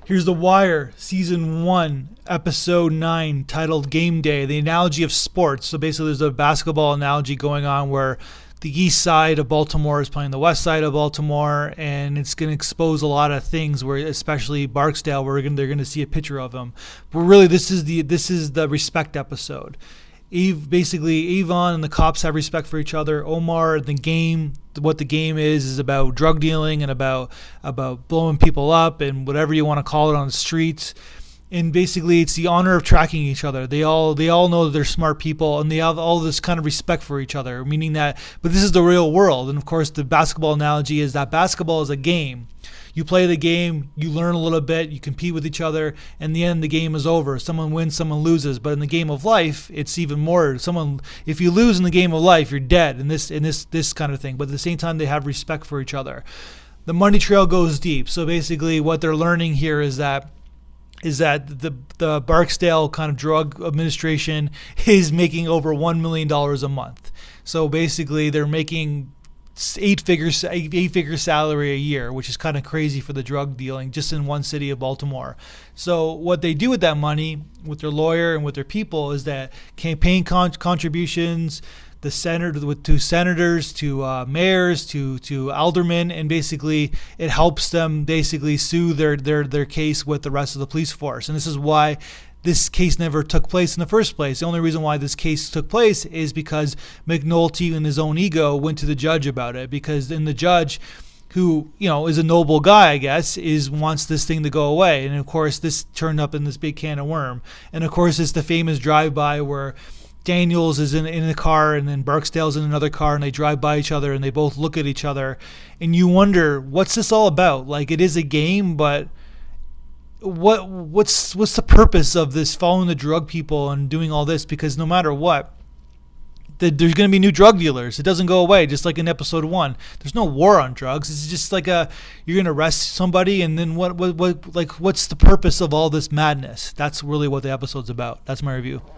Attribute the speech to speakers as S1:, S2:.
S1: Here's The Wire, Season 1, Episode 9, titled Game Day, the analogy of sports. So basically there's a basketball analogy going on where the east side of Baltimore is playing the west side of Baltimore, and it's going to expose a lot of things, where especially Barksdale, where they're going to see a picture of him. But really, this is the respect episode. Avon and the cops have respect for each other. Omar, the game, what the game is about drug dealing and about blowing people up and whatever you want to call it on the streets. And basically, it's the honor of tracking each other. They all know that they're smart people, and they have all this kind of respect for each other, meaning that, but this is the real world. And of course, the basketball analogy is that basketball is a game. You play the game, you learn a little bit, you compete with each other, and in the end, the game is over. Someone wins, someone loses. But in the game of life, it's even more. If you lose in the game of life, you're dead. In this kind of thing. But at the same time, they have respect for each other. The money trail goes deep. So basically, what they're learning here is that the Barksdale kind of drug administration is making over $1 million a month. So basically, they're making eight-figure salary a year, which is kind of crazy for the drug dealing just in one city of Baltimore. So what they do with that money, with their lawyer and with their people, is that campaign contributions, to senators, to mayors, to aldermen, and basically it helps them basically sue their case with the rest of the police force. And this is why this case never took place in the first place. The only reason why this case took place is because McNulty, in his own ego, went to the judge about it. Because then the judge, who is a noble guy, I guess, wants this thing to go away. And of course, this turned up in this big can of worm. And of course, it's the famous drive-by where Daniels is in a car and then Barksdale's in another car, and they drive by each other and they both look at each other, and you wonder, what's this all about? Like, it is a game, but what's the purpose of this, following the drug people and doing all this? Because no matter what, there's going to be new drug dealers. It doesn't go away. Just like in episode 1, there's no war on drugs. It's just like you're going to arrest somebody, and then what's the purpose of all this madness? That's really what the episode's about. That's my review.